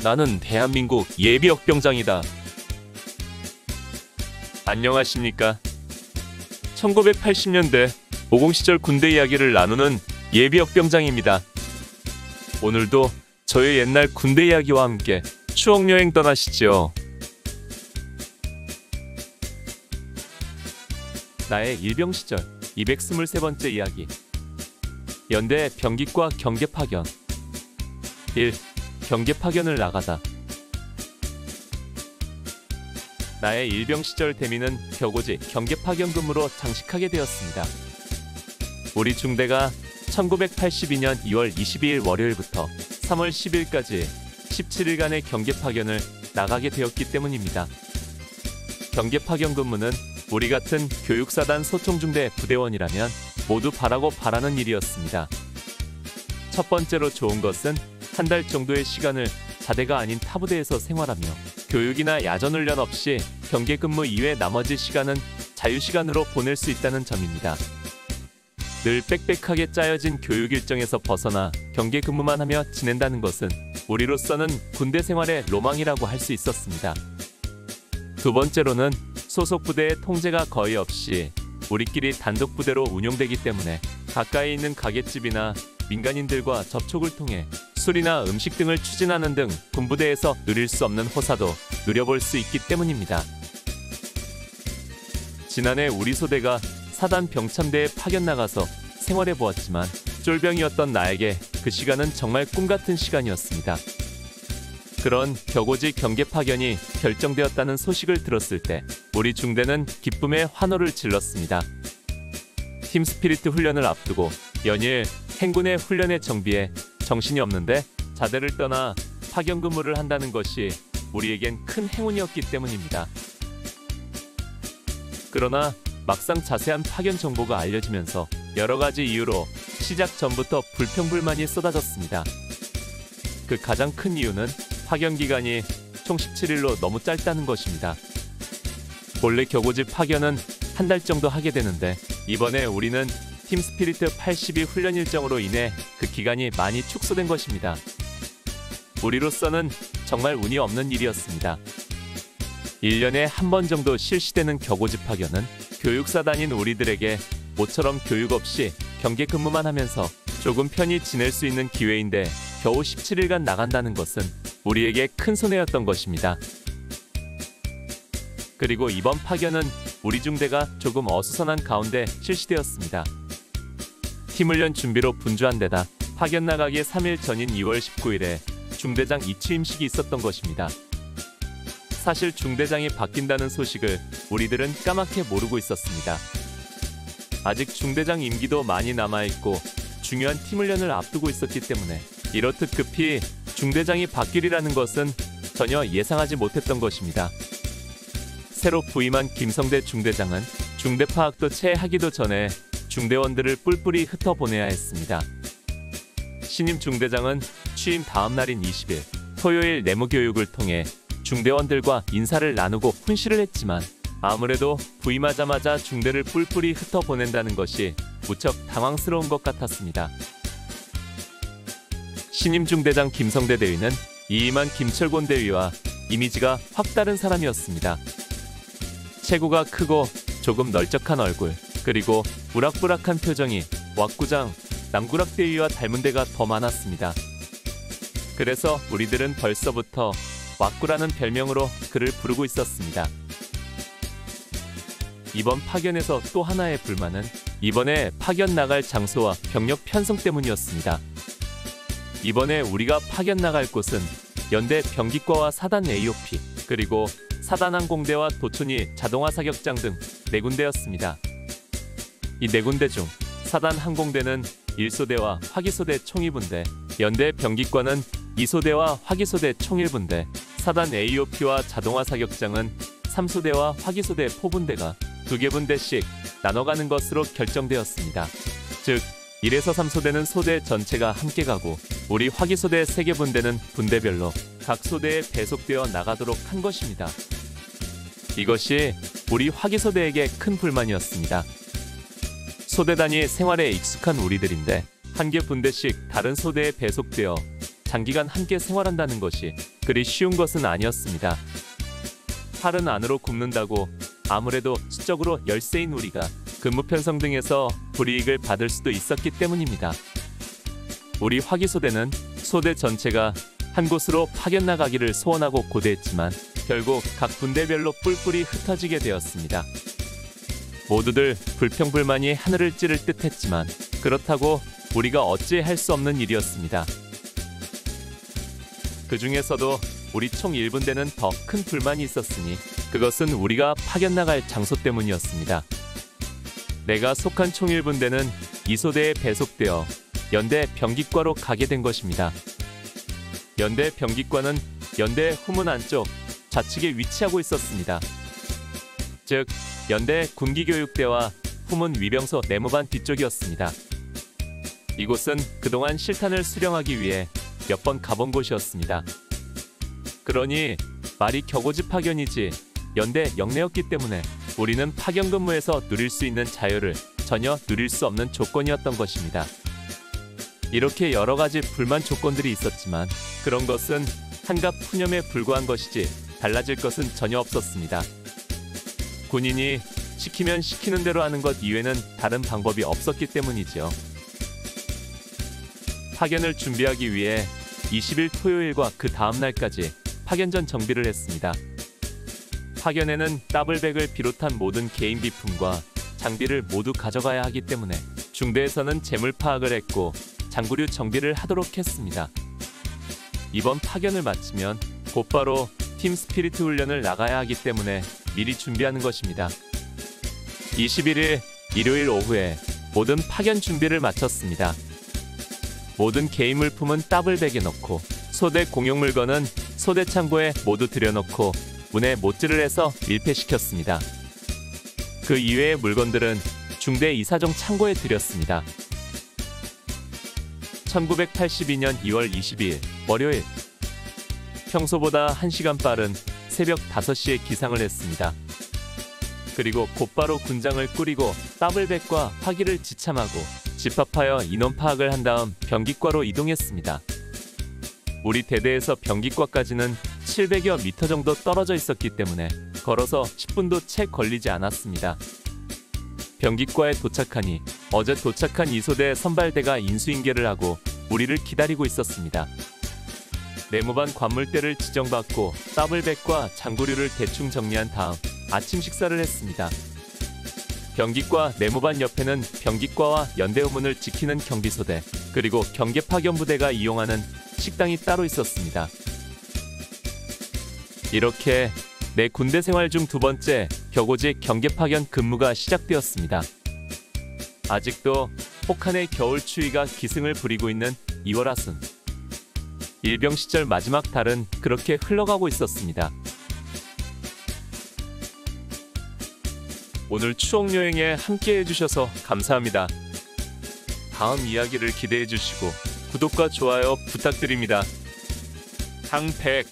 나는 대한민국 예비역병장이다. 안녕하십니까. 1980년대 50 시절 군대 이야기를 나누는 예비역병장입니다. 오늘도 저의 옛날 군대 이야기와 함께 추억여행 떠나시죠. 나의 일병 시절 223번째 이야기. 연대 병기과 경계 파견. 1. 경계 파견을 나가다. 나의 일병 시절 대미는 격오지 경계 파견 근무로 장식하게 되었습니다. 우리 중대가 1982년 2월 22일 월요일부터 3월 10일까지 17일간의 경계 파견을 나가게 되었기 때문입니다. 경계 파견 근무는 우리 같은 교육사단 소총중대 부대원이라면 모두 바라는 일이었습니다. 첫 번째로 좋은 것은 한 달 정도의 시간을 자대가 아닌 타부대에서 생활하며 교육이나 야전훈련 없이 경계 근무 이외 나머지 시간은 자유시간으로 보낼 수 있다는 점입니다. 늘 빽빽하게 짜여진 교육 일정에서 벗어나 경계 근무만 하며 지낸다는 것은 우리로서는 군대 생활의 로망이라고 할 수 있었습니다. 두 번째로는 소속 부대의 통제가 거의 없이 우리끼리 단독 부대로 운용되기 때문에 가까이 있는 가게집이나 민간인들과 접촉을 통해 술이나 음식 등을 추진하는 등 군부대에서 누릴 수 없는 호사도 누려볼 수 있기 때문입니다. 지난해 우리 소대가 사단 병참대에 파견 나가서 생활해 보았지만 쫄병이었던 나에게 그 시간은 정말 꿈같은 시간이었습니다. 그런 격오지 경계 파견이 결정되었다는 소식을 들었을 때 우리 중대는 기쁨의 환호를 질렀습니다. 팀 스피리트 훈련을 앞두고 연일 행군의 훈련에 정비해 정신이 없는데 자대를 떠나 파견 근무를 한다는 것이 우리에겐 큰 행운이었기 때문입니다. 그러나 막상 자세한 파견 정보가 알려지면서 여러 가지 이유로 시작 전부터 불평불만이 쏟아졌습니다. 그 가장 큰 이유는 파견 기간이 총 17일로 너무 짧다는 것입니다. 본래 격오지 파견은 한 달 정도 하게 되는데 이번에 우리는 팀 스피리트 82 훈련 일정으로 인해 그 기간이 많이 축소된 것입니다. 우리로서는 정말 운이 없는 일이었습니다. 1년에 한 번 정도 실시되는 격오지 파견은 교육사단인 우리들에게 모처럼 교육 없이 경계 근무만 하면서 조금 편히 지낼 수 있는 기회인데 겨우 17일간 나간다는 것은 우리에게 큰 손해였던 것입니다. 그리고 이번 파견은 우리 중대가 조금 어수선한 가운데 실시되었습니다. 팀훈련 준비로 분주한 데다 파견 나가기 3일 전인 2월 19일에 중대장 이취임식이 있었던 것입니다. 사실 중대장이 바뀐다는 소식을 우리들은 까맣게 모르고 있었습니다. 아직 중대장 임기도 많이 남아있고 중요한 팀훈련을 앞두고 있었기 때문에 이렇듯 급히 중대장이 바뀌리라는 것은 전혀 예상하지 못했던 것입니다. 새로 부임한 김성대 중대장은 중대 파악도 채 하기도 전에 중대원들을 뿔뿔이 흩어보내야 했습니다. 신임 중대장은 취임 다음 날인 20일 토요일 내무교육을 통해 중대원들과 인사를 나누고 훈시를 했지만 아무래도 부임하자마자 중대를 뿔뿔이 흩어보낸다는 것이 무척 당황스러운 것 같았습니다. 신임 중대장 김성대 대위는 이임한 김철곤 대위와 이미지가 확 다른 사람이었습니다. 체구가 크고 조금 널쩍한 얼굴, 그리고 우락부락한 표정이 왁구장, 남구락 대위와 닮은 데가 더 많았습니다. 그래서 우리들은 벌써부터 왁구라는 별명으로 그를 부르고 있었습니다. 이번 파견에서 또 하나의 불만은 이번에 파견 나갈 장소와 병력 편성 때문이었습니다. 이번에 우리가 파견 나갈 곳은 연대 병기과와 사단 AOP, 그리고 사단 항공대와 도촌이 자동화 사격장 등 4군데였습니다. 이 4군데 중 사단 항공대는 1소대와 화기소대 총 2분대, 연대 병기과는 2소대와 화기소대 총 1분대, 사단 AOP와 자동화 사격장은 3소대와 화기소대 포분대가 2개 분대씩 나눠가는 것으로 결정되었습니다. 즉 1에서 3소대는 소대 전체가 함께 가고 우리 화기소대 3개 분대는 분대별로 각 소대에 배속되어 나가도록 한 것입니다. 이것이 우리 화기소대에게 큰 불만이었습니다. 소대 단위 생활에 익숙한 우리들인데 한 개 분대씩 다른 소대에 배속되어 장기간 함께 생활한다는 것이 그리 쉬운 것은 아니었습니다. 팔은 안으로 굽는다고 아무래도 수적으로 열세인 우리가 근무 편성 등에서 불이익을 받을 수도 있었기 때문입니다. 우리 화기소대는 소대 전체가 한 곳으로 파견 나가기를 소원하고 고대했지만 결국 각 분대별로 뿔뿔이 흩어지게 되었습니다. 모두들 불평불만이 하늘을 찌를 듯했지만 그렇다고 우리가 어찌할 수 없는 일이었습니다. 그 중에서도 우리 총 1분대는 더 큰 불만이 있었으니 그것은 우리가 파견 나갈 장소 때문이었습니다. 내가 속한 총 1분대는 이소대에 배속되어 연대 병기과로 가게 된 것입니다. 연대 병기과는 연대 후문 안쪽 좌측에 위치하고 있었습니다. 즉 연대 군기교육대와 후문 위병소 내무반 뒤쪽이었습니다. 이곳은 그동안 실탄을 수령하기 위해 몇 번 가본 곳이었습니다. 그러니 말이 격오지 파견이지 연대 영내였기 때문에 우리는 파견 근무에서 누릴 수 있는 자유를 전혀 누릴 수 없는 조건이었던 것입니다. 이렇게 여러 가지 불만 조건들이 있었지만 그런 것은 한갑 푸념에 불과한 것이지 달라질 것은 전혀 없었습니다. 군인이 시키면 시키는 대로 하는 것 이외에는 다른 방법이 없었기 때문이지요. 파견을 준비하기 위해 20일 토요일과 그 다음 날까지 파견 전 정비를 했습니다. 파견에는 더블백을 비롯한 모든 개인 비품과 장비를 모두 가져가야 하기 때문에 중대에서는 재물 파악을 했고 장구류 정비를 하도록 했습니다. 이번 파견을 마치면 곧바로 팀 스피리트 훈련을 나가야 하기 때문에 미리 준비하는 것입니다. 21일 일요일 오후에 모든 파견 준비를 마쳤습니다. 모든 개인 물품은 더블백에 넣고 소대 공용 물건은 소대 창고에 모두 들여놓고 문에 못질을 해서 밀폐시켰습니다. 그 이외의 물건들은 중대 이사정 창고에 들였습니다. 1982년 2월 22일 월요일 평소보다 1시간 빠른 새벽 5시에 기상을 했습니다. 그리고 곧바로 군장을 꾸리고 더블백과 화기를 지참하고 집합하여 인원 파악을 한 다음 병기과로 이동했습니다. 우리 대대에서 병기과까지는 700여 미터 정도 떨어져 있었기 때문에 걸어서 10분도 채 걸리지 않았습니다. 병기과에 도착하니 어제 도착한 이소대 선발대가 인수인계를 하고 우리를 기다리고 있었습니다. 내무반 관물대를 지정받고 더블백과 장구류를 대충 정리한 다음 아침 식사를 했습니다. 병기과 내무반 옆에는 병기과와 연대후문을 지키는 경비소대 그리고 경계파견부대가 이용하는 식당이 따로 있었습니다. 이렇게 내 군대 생활 중 두 번째 격오지 경계파견 근무가 시작되었습니다. 아직도 혹한의 겨울 추위가 기승을 부리고 있는 2월 하순. 일병 시절 마지막 달은 그렇게 흘러가고 있었습니다. 오늘 추억여행에 함께 해주셔서 감사합니다. 다음 이야기를 기대해주시고 구독과 좋아요 부탁드립니다. 강백